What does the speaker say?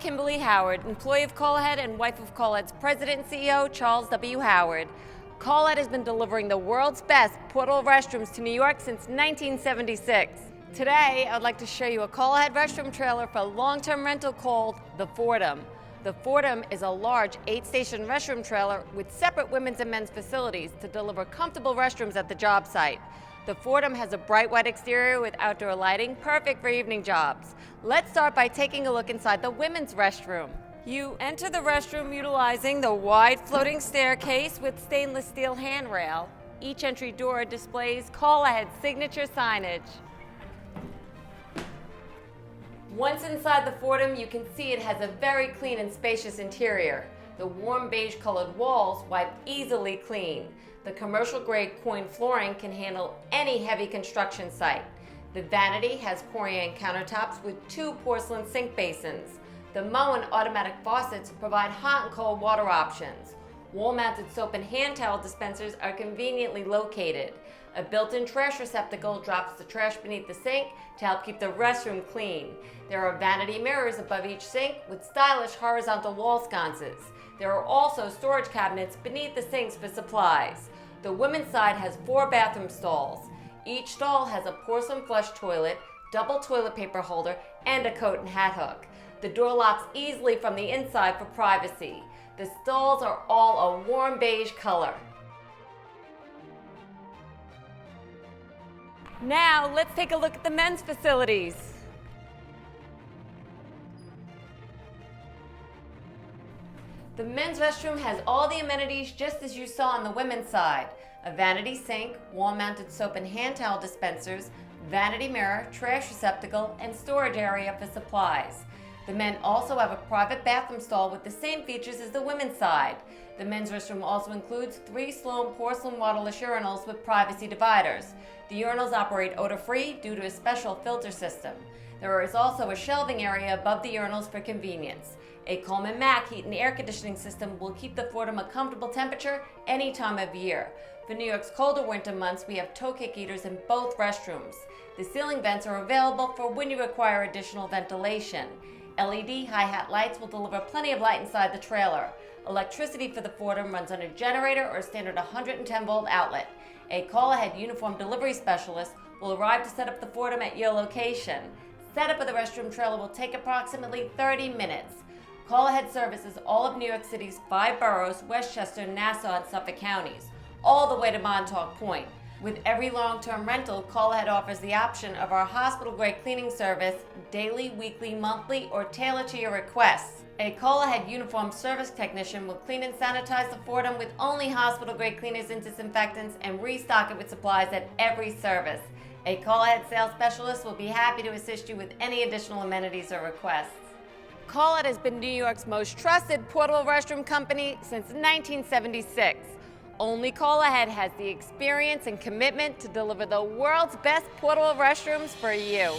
Kimberly Howard, employee of CALLAHEAD and wife of CALLAHEAD's president and CEO, Charles W. Howard. CALLAHEAD has been delivering the world's best portable restrooms to New York since 1976. Today, I'd like to show you a CALLAHEAD restroom trailer for long-term rental called the FORDHAM. The FORDHAM is a large 8-station restroom trailer with separate women's and men's facilities to deliver comfortable restrooms at the job site. The FORDHAM has a bright white exterior with outdoor lighting, perfect for evening jobs. Let's start by taking a look inside the women's restroom. You enter the restroom utilizing the wide floating staircase with stainless steel handrail. Each entry door displays CALLAHEAD signature signage. Once inside the FORDHAM, you can see it has a very clean and spacious interior. The warm beige colored walls wipe easily clean. The commercial grade coin flooring can handle any heavy construction site. The Vanity has Corian Countertops with 2 porcelain sink basins. The Moen automatic faucets provide hot and cold water options. Wall-mounted soap and hand towel dispensers are conveniently located. A built-in trash receptacle drops the trash beneath the sink to help keep the restroom clean. There are vanity mirrors above each sink with stylish horizontal wall sconces. There are also storage cabinets beneath the sinks for supplies. The women's side has 4 bathroom stalls. Each stall has a porcelain flush toilet, double toilet paper holder, and a coat and hat hook. The door locks easily from the inside for privacy. The stalls are all a warm beige color. Now, let's take a look at the men's facilities. The men's restroom has all the amenities just as you saw on the women's side. A vanity sink, wall-mounted soap and hand towel dispensers, vanity mirror, trash receptacle, and storage area for supplies. The men also have a private bathroom stall with the same features as the women's side. The men's restroom also includes 3 Sloan porcelain waterless urinals with privacy dividers. The urinals operate odor-free due to a special filter system. There is also a shelving area above the urinals for convenience. A Coleman Mack heat and air conditioning system will keep the FORDHAM a comfortable temperature any time of year. For New York's colder winter months, we have toe kick heaters in both restrooms. The ceiling vents are available for when you require additional ventilation. LED high-hat lights will deliver plenty of light inside the trailer. Electricity for the FORDHAM runs on a generator or standard 110-volt outlet. A CALLAHEAD uniform delivery specialist will arrive to set up the FORDHAM at your location. Setup of the restroom trailer will take approximately 30 minutes. CALLAHEAD services all of New York City's 5 boroughs, Westchester, Nassau, and Suffolk counties, all the way to Montauk Point. With every long-term rental, CALLAHEAD offers the option of our hospital-grade cleaning service, daily, weekly, monthly, or tailored to your requests. A CALLAHEAD uniformed service technician will clean and sanitize the FORDHAM with only hospital-grade cleaners and disinfectants and restock it with supplies at every service. A CALLAHEAD sales specialist will be happy to assist you with any additional amenities or requests. CALLAHEAD has been New York's most trusted portable restroom company since 1976. Only CALLAHEAD has the experience and commitment to deliver the world's best portable restrooms for you.